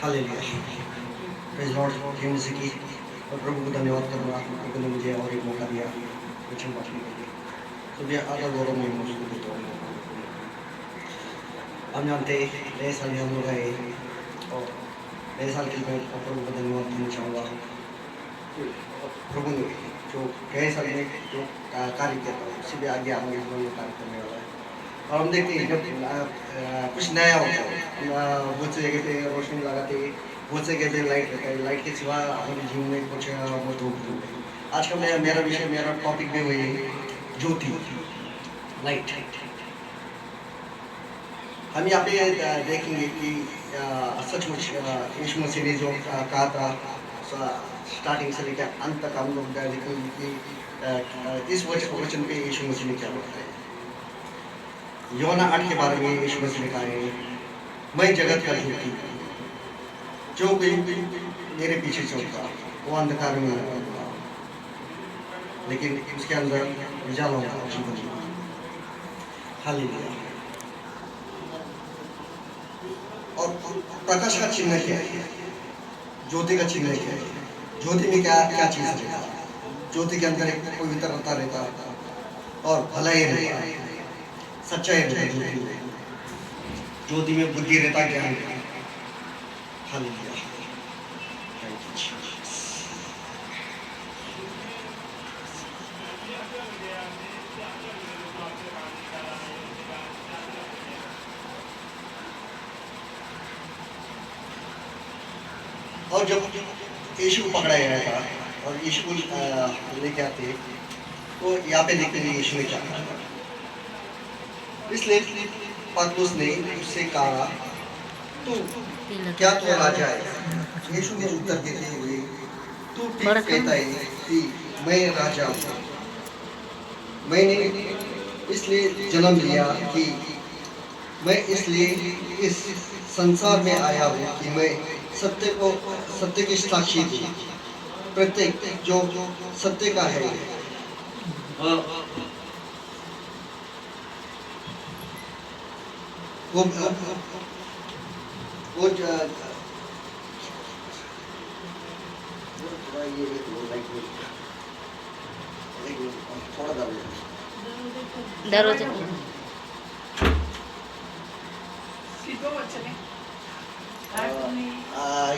Hallelujah. Praise Lord. जय मसीह की। और प्रभु को धन्यवाद करूँगा, प्रभु ने मुझे और एक मौका दिया वचन बांटने के लिए। तो मैं आधा गौरव मैं उसको देता हूँ मौका को। हम जानते हैं नए साल में हम लोग आए और नए साल के लिए मैं प्रभु को धन्यवाद देना चाहूँगा। प्रभु ने जो गए साल में जो कार्य किया था उसी भी आगे हमारे जीवन में कार्य करने वाला है। और हम देखते हैं जब कुछ नया होता है, हम बहुत से जगह पे रोशनी लगाते हैं, बहुत से जगह पे लाइट रहता है, लाइट के सिवा हमारे जीवन में कुछ बहुत होता है। आज का मेरा विषय, मेरा टॉपिक भी वही है, ज्योति, लाइट। हम यहाँ पे देखेंगे कि सचमुच यीशु मसीह ने जो कहा था स्टार्टिंग से लेकर अंत तक हम लोग देखेंगे कि इस वचन पे यीशु मसीह ने क्या बताया। यूहन्ना 8 के बारे में यीशु मसीह ने कहा है, मैं जगत का ज्योति, जो कोई मेरे पीछे चलता वो अंधकार में नहीं रहता, लेकिन उसके अंदर उजाला होगा जीवन। हालेलुया। और प्रकाश का चिन्ह क्या है? ज्योति का चिन्ह क्या है? ज्योति में क्या क्या चीज रहता है? ज्योति के अंदर एक पवित्रता रहता है और भलाई रहता है, सच्चाई रहता है। ज्योति में बुद्धि रहता, ज्ञान रहता। हालेलुया। और जब यीशु को पकड़ा गया था और यीशु को लेके आते तो यहाँ पे देखते हैं यीशु ने क्या कहा। इसलिए पतरस ने उससे कहा, तू क्या तू राजा है? यीशु ने उत्तर देते हुए, तू ठीक कहता है कि मैं राजा हूँ। मैंने इसलिए जन्म लिया कि मैं इसलिए इस संसार में आया हूँ कि मैं सत्य की साक्षी दूं। प्रत्येक जो सत्य का है वो थोड़ा दरवाजे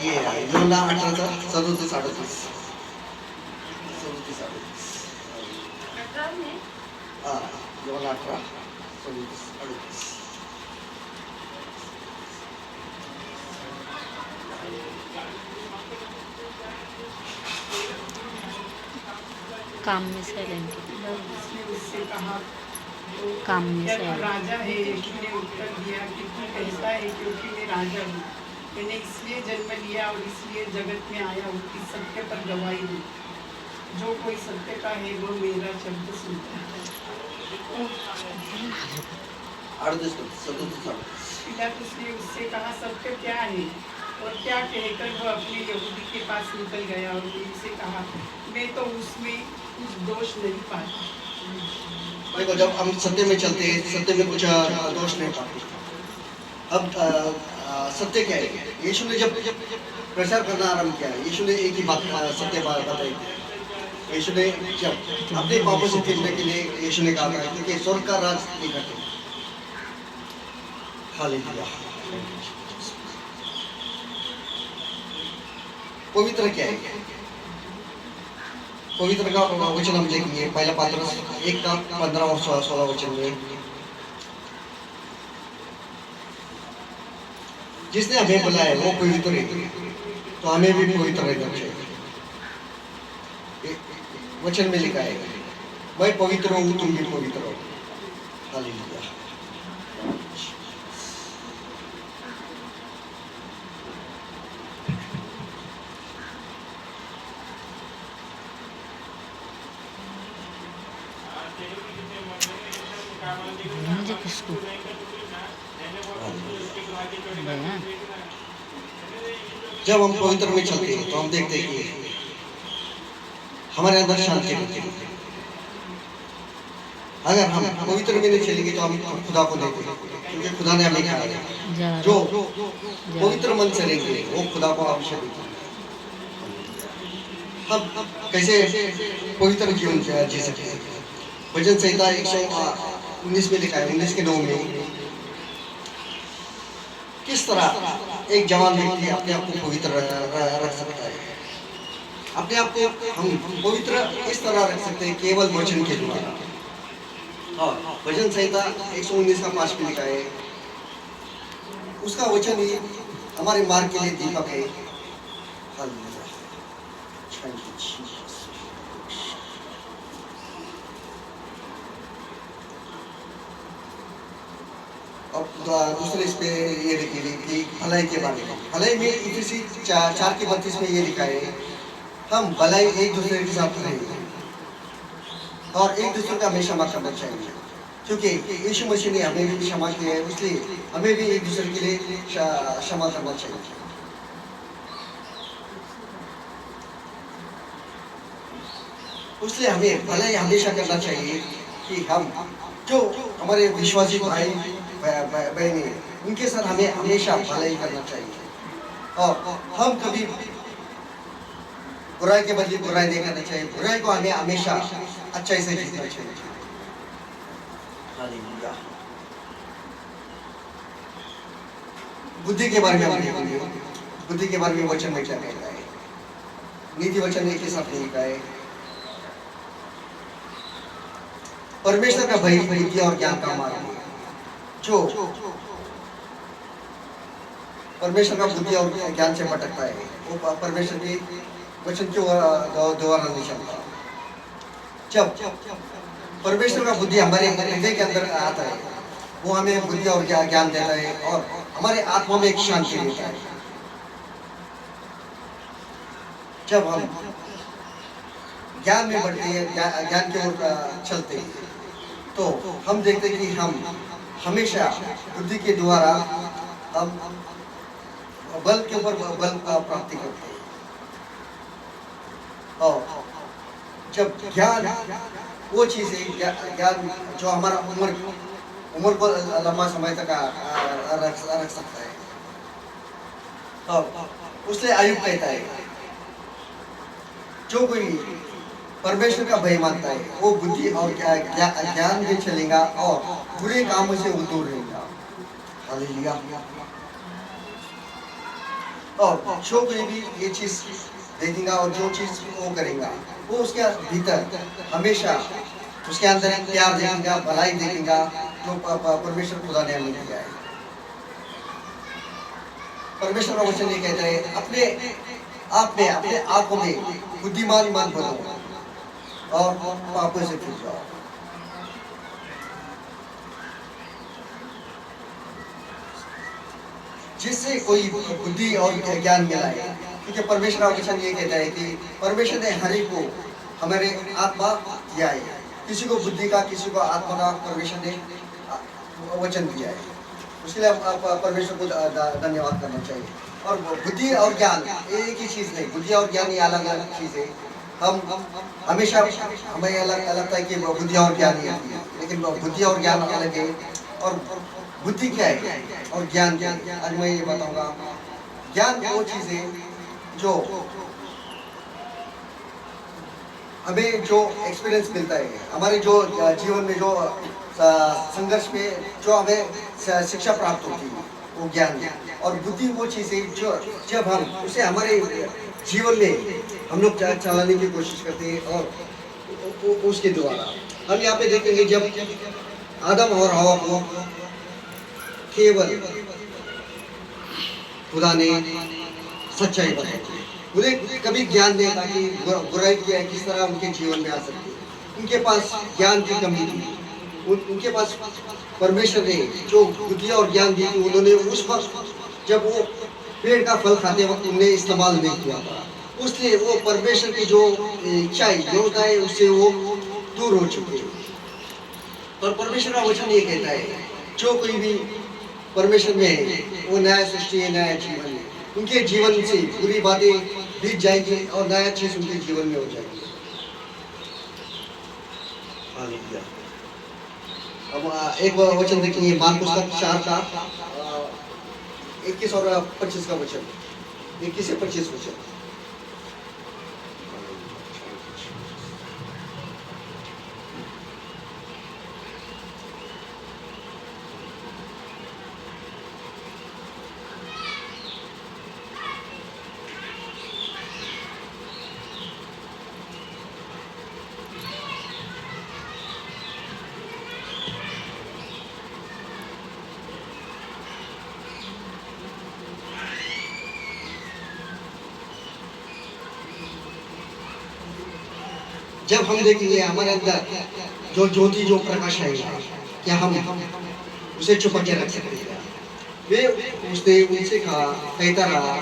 ये यूहन्ना 18:37-38 यूहन्ना 18:37-38 काम में साइलेंट उससे कहा, काम में क्या तू साइलेंट राजा है? यीशु ने उत्तर दिया कि तू कहता है क्योंकि मैं राजा हूँ। मैंने इसलिए जन्म लिया और इसलिए जगत में आया हूँ कि सत्य पर गवाही दूँ। जो कोई सत्य का है वो मेरा शब्द सुनता है। पिलातुस ने उससे कहा, सत्य क्या है? और क्या कहकर वो अपने यहूदी के पास निकल गया और उनसे कहा, मैं तो उसमें कुछ दोष नहीं पाता। देखो, जब हम सत्य में चलते हैं, सत्य में कुछ दोष नहीं पाते। अब सत्य क्या है? यीशु ने जब प्रचार करना आरंभ किया, यीशु ने एक ही बात सत्य बात बताई। यीशु ने जब अपने पापों से फिरने के लिए यीशु ने कहा था, क्योंकि स्वर्ग का राज निकट है। हालेलुया। पवित्र क्या है? पवित्र का वचन हम देखेंगे पहला पत्रस 1:15 और 16 वचन में। जिसने हमें बुलाया वो पवित्र है, तो हमें भी पवित्र रहना चाहिए। वचन में लिखा है, मैं पवित्र हूँ, तुम भी पवित्र हो। हालेलुया। मुझे किसको भैया जब हम पवित्र में चलते हैं तो हम देखते हैं कि हमारे अंदर शांति रहती है। अगर हम पवित्र में नहीं चलेंगे तो हम खुदा को नहीं देखेंगे, क्योंकि खुदा ने हमें कहा है जा जो जा पवित्र मन से रहेंगे वो खुदा को अवश्य देखेंगे। हम कैसे पवित्र जीवन जी सकते हैं? भजन संहिता 119 में लिखा है, 19:9 में, किस तरह एक जवान व्यक्ति अपने आप को पवित्र रख सकता है। अपने आप को हम पवित्र इस तरह रख सकते हैं केवल वचन के द्वारा। और भजन संहिता 119:5 में लिखा है, उसका वचन ही हमारे मार्ग के लिए दीपक है। Hallelujah, thank you Jesus. अब दूसरे इस पे ये लिखी कि भलाई के बारे में, भलाई में इफिसी 4:32 में ये लिखा है, हम भलाई एक दूसरे के साथ रहेंगे और एक दूसरे का हमेशा क्षमा करना चाहिए, क्योंकि यीशु मसीह ने हमें भी क्षमा किया है, इसलिए हमें भी एक दूसरे के लिए क्षमा करना चाहिए। इसलिए हमें भलाई हमेशा करना चाहिए कि हम जो हमारे विश्वासी भाई बहनें, उनके साथ हमें हमेशा भलाई करना चाहिए और हम कभी बुराई के बदले बुराई नहीं करना चाहिए। बुराई को हमें हमेशा अच्छाई से जीतना चाहिए। हालेलुया। बुद्धि के बारे में हम देखेंगे, बुद्धि के बारे में वचन में क्या कहता है। नीति वचन एक के साथ लिखा है, परमेश्वर का भय बुद्धि और ज्ञान का मार्ग है। जो परमेश्वर का बुद्धि और ज्ञान से भटकता है वो परमेश्वर के वचन के द्वारा नहीं चलता। जब परमेश्वर का बुद्धि हमारे हृदय के अंदर आता है, वो हमें बुद्धि और ज्ञान देता है और हमारे आत्मा में एक शांति देता है। जब हम ज्ञान में बढ़ते हैं, ज्ञान की ओर चलते हैं, तो हम देखते हैं कि हम हमेशा बुद्धि के द्वारा हम बल के ऊपर बल प्राप्ति करते हैं। और जब ज्ञान वो चीज़ है, ज्ञान जो हमारा उम्र को लंबा समय तक रख सकता है। और उससे आयुब कहता है, जो कोई परमेश्वर का भय मानता है वो बुद्धि और ज्ञान में चलेगा और बुरे कामों से वो दूर रहेगा। हालेलुया। और जो कोई भी ये चीज देखेगा और जो चीज वो करेगा, वो उसके भीतर हमेशा उसके अंदर एक प्यार देखेगा, भलाई देखेगा, जो परमेश्वर खुदा ने हमें दिया है। परमेश्वर का वचन ये कहता है, अपने आंखों में बुद्धिमान मत बनो और पापों से छूट जाओ। जिससे कोई बुद्धि और ज्ञान मिला है, क्योंकि परमेश्वर का वचन ये कहता है कि परमेश्वर ने हर एक को हमारे आत्मा दिया है। किसी को बुद्धि का, किसी को आत्मा का परमेश्वर ने वचन दिया है। उसके लिए परमेश्वर को धन्यवाद करना चाहिए। और बुद्धि और ज्ञान एक ही चीज़ नहीं, बुद्धि और ज्ञान ये अलग अलग चीज़ है। हम हमेशा हमें अलग लगता है कि बुद्धि और ज्ञान ही है, लेकिन बुद्धि और ज्ञान अलग है। और बुद्धि क्या है और ज्ञान क्या है, आज मैं ये बताऊंगा। ज्ञान वो चीज़ है जो हमें जो एक्सपीरियंस मिलता है, हमारे जो जीवन में जो संघर्ष में जो हमें शिक्षा प्राप्त होती है, वो ज्ञान है। और बुद्धि वो चीज़ है जो जब हम उसे हमारे जीवन में हम लोग चलाने की कोशिश करते हैं और उसके द्वारा हम यहाँ पे देखेंगे, जब आदम और हवा को केवल खुदा ने सच्चाई बताई, उन्हें कभी ज्ञान नहीं था कि बुराई क्या है, किस तरह उनके जीवन में आ सकती है। उनके पास ज्ञान की कमी थी। उनके पास परमेश्वर ने जो बुद्धि और ज्ञान दी थी, उन्होंने उस वक्त जब वो पेड़ का फल खाते वक्त उन्हें इस्तेमाल नहीं किया था। उससे वो परमेश्वर की जो इच्छाएं जो होता है उससे वो दूर हो चुके हैं। और परमेश्वर का वचन ये कहता है, जो कोई भी परमेश्वर में है वो नया सृष्टि है, नया जीवन है। उनके जीवन से बुरी बातें बीत जाएगी और नया चीज उनके जीवन में हो जाएगी। हालेलुया। अब एक वचन देखेंगे मार्कुस का 4 का 21 और 25 का वचन, 21 से 25 वचन। जब हम देखेंगे हमारे अंदर जो ज्योति जो प्रकाश है, क्या हम उसे छुपा के रख सकते हैं? वे उसने उनसे कहा, कहता रहा,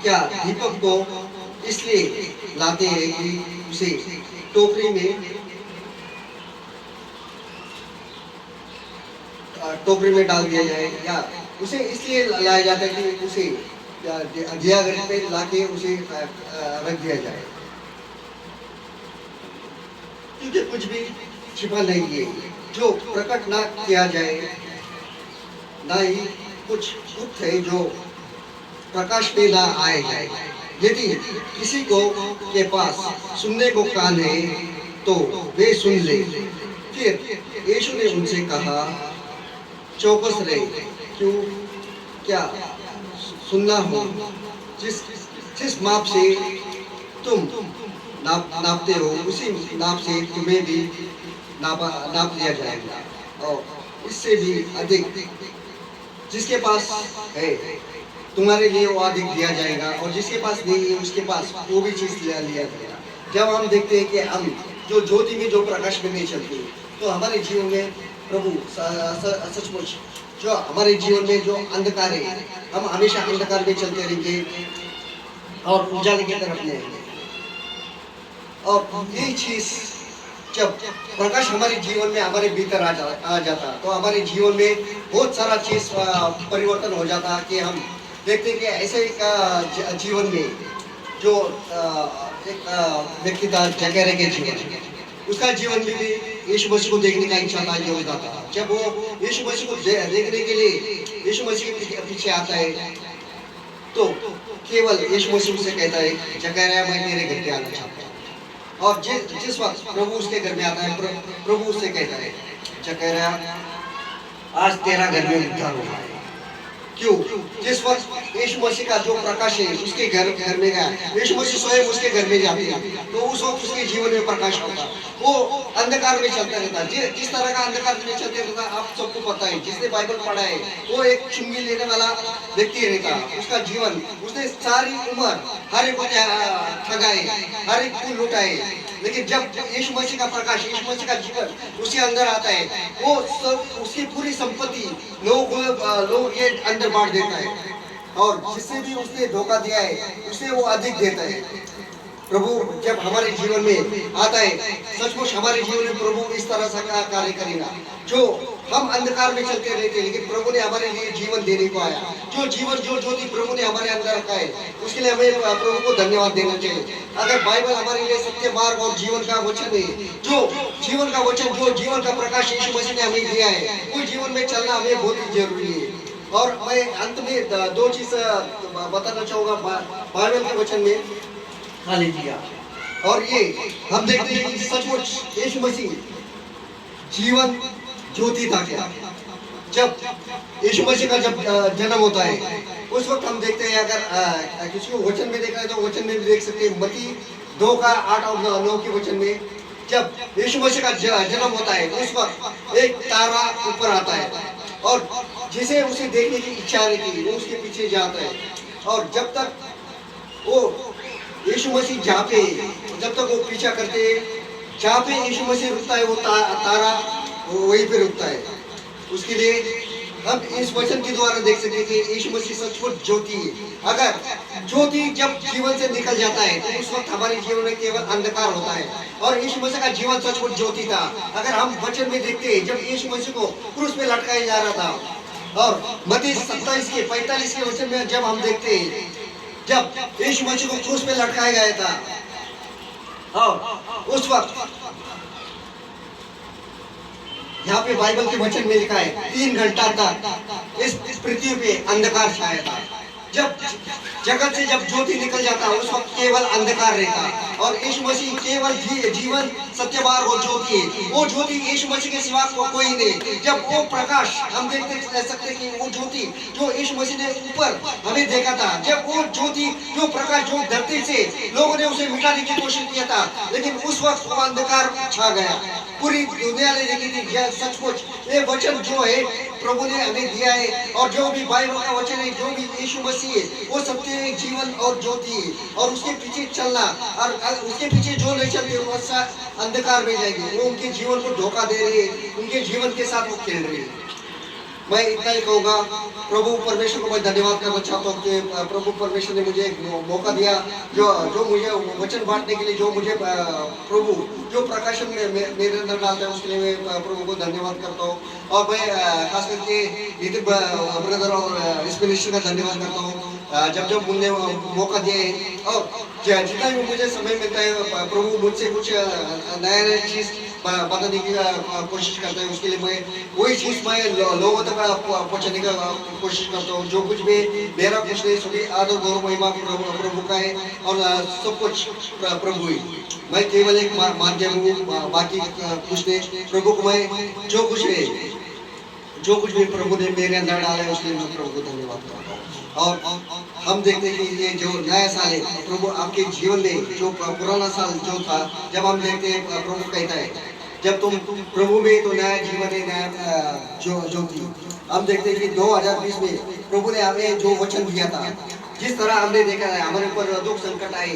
क्या दीपक को इसलिए लाते हैं कि उसे टोकरी में डाल दिया जाए, या उसे इसलिए लाया जाता है कि उसे दिया घर पे लाके उसे रख दिया जाए? क्योंकि कुछ भी छिपा नहीं है जो प्रकट ना किया जाए, ना ही कुछ गुप्त है जो प्रकाश में ना आए जाए। यदि किसी को के पास सुनने को कान है तो वे सुन ले। फिर यीशु ने उनसे कहा, चौकस रहे, क्यों क्या सुनना हो? जिस माप से तुम नापते हो उसी नाप से तुम्हें भी नाप लिया जाएगा, और इससे भी अधिक जिसके पास है तुम्हारे लिए वो अधिक दिया जाएगा, और जिसके पास नहीं है उसके पास वो भी चीज लिया जाएगा। जब हम देखते हैं कि हम जो ज्योति में जो प्रकाश में नहीं चलते, तो हमारे जीवन में प्रभु सचमुच जो हमारे जीवन में जो अंधकार है, हम हमेशा अंधकार में चलते रहेंगे और उजाले की तरफ नहीं आएंगे। और ये चीज जब प्रकाश हमारे जीवन में हमारे भीतर आ जाता, तो हमारे जीवन में बहुत सारा चीज परिवर्तन हो जाता कि हम देखते हैं कि ऐसे एक जीवन में जो एक व्यक्ति था जकरिया के जीवन, उसका जीवन में भी यीशु मसीह को देखने का इच्छा था, ये होता था। जब वो यीशु मसीह को देखने के लिए यीशु मसीह के पीछे आता है, तो केवल यीशु मसीह से कहता है, जकरिया मैं तेरे घर पे आना चाहता हूँ। और जिस वक्त प्रभु उसके घर में आता है, प्रभु उससे कहता है, जकरिया आज तेरा घर में उद्धार हुआ है। क्यों? जिस वक्त यीशु मसीह का जो प्रकाश है उसके घर में गया, यीशु मसीह स्वयं उसके घर में जाते हैं, तो उस वक्त उसके जीवन में प्रकाश होता। वो अंधकार में चलता रहता। जिस तरह का अंधकार में चलते रहता आप सबको पता है, जिसने बाइबल पढ़ा है वो एक चुंगी लेने वाला व्यक्ति रहता। उसका जीवन, उसने सारी उम्र हर एक को ठगाए, हर एक को लुटाए, लेकिन जब यीशु मसीह का प्रकाश, यीशु मसीह का जीवन उसके अंदर आता है, वो सब उसकी पूरी संपत्ति लोग ये अंदर बांट देता है, और जिससे भी उसने धोखा दिया है उसे वो अधिक देता है। प्रभु जब हमारे जीवन में आता है, सचमुच हमारे जीवन में प्रभु इस तरह से कार्य करेगा। जो हम अंधकार में चलते रहते, लेकिन प्रभु ने हमारे लिए जीवन देने को आया। जो जीवन, जो ज्योति प्रभु ने हमारे अंदर रखा है, उसके लिए हमें प्रभु को धन्यवाद देना चाहिए। अगर बाइबल हमारे लिए सत्य मार्ग और जीवन का वचन है, जो जीवन का वचन, जो जीवन का प्रकाश यीशु मसीह ने हमें दिया है, वो जीवन में चलना हमें बहुत ही जरूरी है। और मैं अंत में दो चीज बताना चाहूंगा बाइबल के वचन में। हालेलुया। और ये हम देखते हैं कि सचमुच यीशु मसीह जीवन ज्योति था। क्या जब यीशु मसीह का जब जन्म होता है, उस वक्त हम देखते हैं, अगर किसी को वचन में देखना है तो वचन में भी देख सकते हैं, मत्ती 2 का 8 और 9 के वचन में, जब यीशु मसीह का जन्म होता है उस वक्त एक तारा ऊपर आता है, और जिसे उसे देखने की इच्छा रहती है वो उसके पीछे जाता है। और जब तक वो यीशु मसीह जहाँ पे, जब तक वो पीछा करते, जहाँ पे यीशु मसीह रुकता है वो तारा वहीं पे रुकता है। उसके लिए हम इस वचन के द्वारा देख सकते हैं कि यीशु मसीह सचमुच ज्योति है। अगर ज्योति जब जीवन से निकल जाता है तो उस वक्त हमारे जीवन में केवल अंधकार होता है, और यीशु मसीह का जीवन सचमुच ज्योति था। अगर हम वचन में देखते हैं, जब यीशु मसीह को क्रूस पे लटकाया जा रहा था, और मत्ती 27 के 45 के वचन में जब हम देखते हैं, जब यीशु मसीह को क्रूस पे लटकाया गया था, और उस वक्त यहाँ पे बाइबल के वचन में लिखा है 3 घंटा तक इस पृथ्वी पे अंधकार छाया था। जब जगत से जब ज्योति निकल जाता उस वक्त केवल अंधकार रहता और यीशु मसीह केवल जीवन सत्य मार्ग और ज्योति है। वो ज्योति यीशु मसीह के सिवा कोई नहीं। जब वो प्रकाश हम देखते सकते कि वो ज्योति जो यीशु मसीह ने ऊपर हमें देखा था, जब वो ज्योति जो प्रकाश जो धरती से लोगों ने उसे मिटाने की कोशिश किया था, लेकिन उस वक्त वो अंधकार छा गया। पूरी दुनिया ने देखी थी यह सचमुच ये वचन जो है प्रभु ने हमें दिया है और जो भी बाइबल का वचन है, जो भी यीशु मसीह है, वो सत्य है, जीवन और ज्योति है। और उसके पीछे चलना और उसके पीछे जो नहीं चलते वो अंधकार में जाएंगे। वो उनके जीवन को धोखा दे रही है, उनके जीवन के साथ वो खेल रही है। मैं इतना ही कहूँगा, प्रभु परमेश्वर को मैं धन्यवाद करना चाहता हूँ कि प्रभु परमेश्वर ने मुझे एक मौका दिया जो मुझे वचन बांटने के लिए, जो मुझे प्रभु जो प्रकाशन में मेरे अंदर डालता है उसके लिए मैं प्रभु को धन्यवाद करता हूँ। और मैं खास करके नितिन ब्रदर और इस मिनिस्टर का धन्यवाद करता हूँ जब मुझे मौका दिया है। और जितना भी मुझे समय मिलता है प्रभु मुझसे कुछ नया चीज़ बताने की कोशिश करता है, उसके लिए मैं वही चीज़ मैं लोगों तक पहुँचाने का कोशिश करता हूँ। जो कुछ भी मेरा कुछ नहीं, सभी आदर गौरव महिमा प्रभु का है और सब कुछ प्रभु ही। मैं केवल एक माध्यम हूँ, बाकी कुछ नहीं। प्रभु को मैं जो कुछ भी प्रभु ने मेरे अंदर डाला है उसके लिए मैं प्रभु को धन्यवाद करता हूँ। और हम देखते हैं कि ये जो नया साल है प्रभु आपके जीवन में जो पुराना साल जो था, जब हम देखते हैं प्रभु कहता है जब तुम प्रभु में तो नया जीवन है, नया जो थी। हम देखते हैं कि 2020 में प्रभु ने हमें जो वचन दिया था, जिस तरह हमने देखा है हमारे ऊपर दुख संकट आए,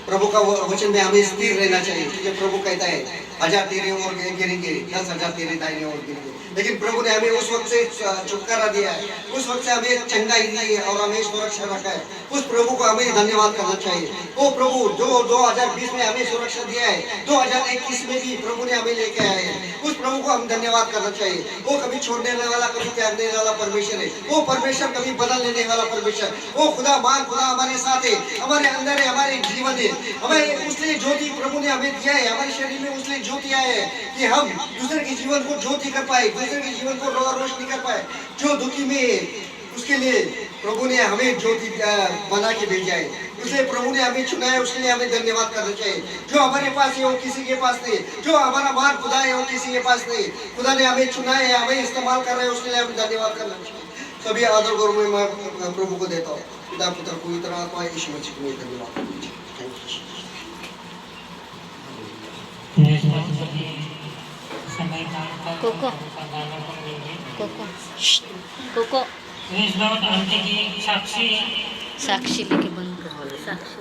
प्रभु का वचन में हमें स्थिर रहना चाहिए। क्योंकि प्रभु कहता है 1000 तेरे ओर गिरेंगे, 10,000 तेरे दाहिने ओर गिरेंगे, लेकिन प्रभु ने हमें उस वक्त से छुटकारा दिया है, उस वक्त से हमें चंगाई दी है और हमें सुरक्षा रखा है। उस प्रभु को हमें धन्यवाद करना चाहिए। वो प्रभु जो 2020 में हमें सुरक्षा दिया है, 2021 में भी प्रभु ने हमें लेके आए हैं, उस प्रभु को हम धन्यवाद करना चाहिए। वो कभी छोड़ने वाला, कभी त्यागने वाला परमेश्वर है। वो परमेश्वर कभी बदल लेने वाला परमेश्वर, वो खुदा मान खुदा हमारे साथ है, हमारे अंदर है, हमारे जीवन है। हमें उसने ज्योति प्रभु ने हमें दिया है, हमारे शरीर में उसने ज्योति आया है कि हम दूसरे के जीवन को ज्योति कर पाए, दूसरे के जीवन को रोशनी कर पाए। जो दुखी में उसके लिए प्रभु ने हमें ज्योति बना के भेजा है, उसलिए प्रभु ने हमें चुना है, उसके लिए हमें धन्यवाद करना चाहिए। जो हमारे पास है वो किसी के पास नहीं, जो हमारा महान खुदा है वो किसी के पास नहीं। खुदा ने हमें चुना है, हमें इस्तेमाल कर रहे हैं, उसके लिए हमें धन्यवाद करना चाहिए। सभी आदर गौरव मैं प्रभु को देता हूँ। पिता पुत्र पवित्र आत्मा यीशु मसीह को धन्यवाद। कोको कोको कोको साक्षी साक्षी लेके बंद कर, साक्षी